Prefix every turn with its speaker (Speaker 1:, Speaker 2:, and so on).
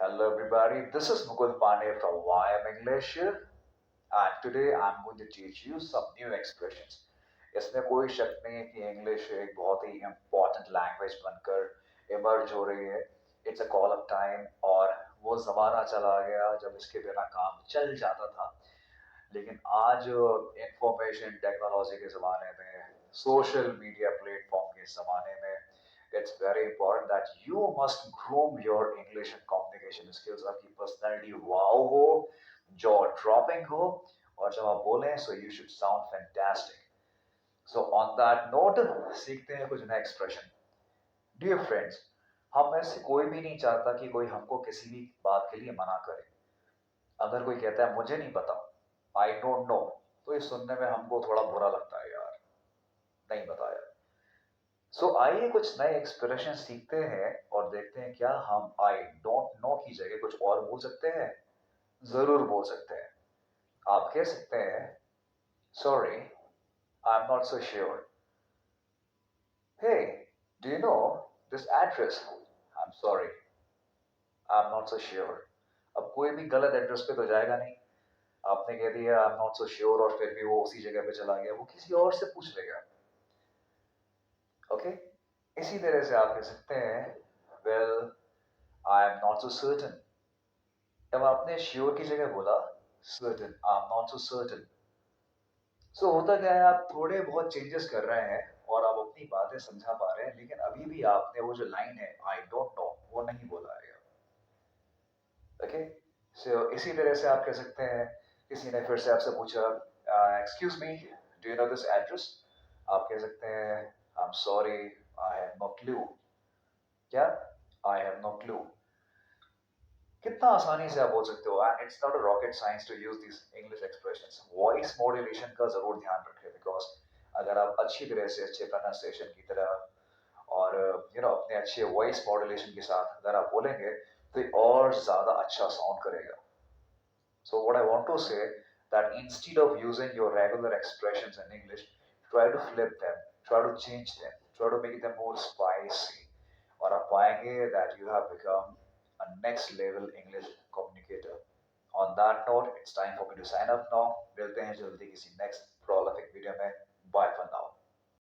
Speaker 1: Hello everybody, this is Mukul Pandey from YM English and today I'm going to teach you some new expressions. इसमें कोई शक नहीं है कि English एक बहुत ही इम्पोर्टेंट लैंग्वेज बनकर इमर्ज हो रही है. It's a call of time और वो ज़माना चला गया जब इसके बिना काम चल जाता था. लेकिन आज इंफॉर्मेशन टेक्नोलॉजी के ज़माने में, सोशल मीडिया प्लेटफॉर्म के ज़माने में, it's very important that you must groom your English and communication skills. आपकी पर्सनैलिटी वाव हो, जॉ ड्रॉपिंग हो और जब आप बोलें so you should sound fantastic. So on that note, सीखते हैं कुछ नया एक्सप्रेशन. Dear friends, हम में से कोई भी नहीं चाहता कि कोई हमको किसी भी बात के लिए मना करे. अगर कोई कहता है मुझे नहीं पता, आई डोंट नो, तो ये सुनने में हमको थोड़ा बुरा लगता है यार, नहीं बताया. आइए कुछ नए एक्सप्रेशन सीखते हैं और देखते हैं क्या हम आई डोंट नो की जगह कुछ और बोल सकते हैं. जरूर बोल सकते हैं. आप कह सकते हैं sorry, I am not so sure. Hey, do you know this address? I am sorry, I am not so sure. अब कोई भी गलत एड्रेस पे तो जाएगा नहीं. आपने कह दिया आई एम नॉट सो श्योर और फिर भी वो उसी जगह पे चला गया, वो किसी और से पूछ लेगा. ओके, इसी तरह से आप कह सकते हैं well, I am not so certain. जब आपने श्योर की जगह बोला certain, I am not so certain. होता क्या है, आप थोड़े बहुत चेंजेस कर रहे हैं और आप अपनी बातें समझा पा रहे हैं, लेकिन अभी भी आपने वो जो लाइन है आई डोंट नो वो नहीं बोला है. ओके, इसी तरह से आप कह सकते हैं किसी ने फिर से आपसे पूछा excuse me, do you know this address? आप कह सकते हैं I am sorry, I have no clue. क्या? I have no clue. कितना आसानी से आप बोल सकते हो. And it's not a rocket science to use this English expressions. Voice modulation का जरूर ध्यान रखें, बिकॉज अगर आप अच्छी तरह से अच्छे प्रोनाउंसिएशन की तरह और अपने अच्छे वॉइस मॉड्यूलेशन के साथ अगर आप बोलेंगे तो ये और ज्यादा अच्छा साउंड करेगा. So what I want to say that instead of using your regular expressions in English, try to flip them, try to change them, try to make them more spicy. और आप पाएंगे that you have become a next level English communicator. On that note, it's time for me to sign up now. मिलते हैं जल्दी किसी next prolific video में. Bye for now.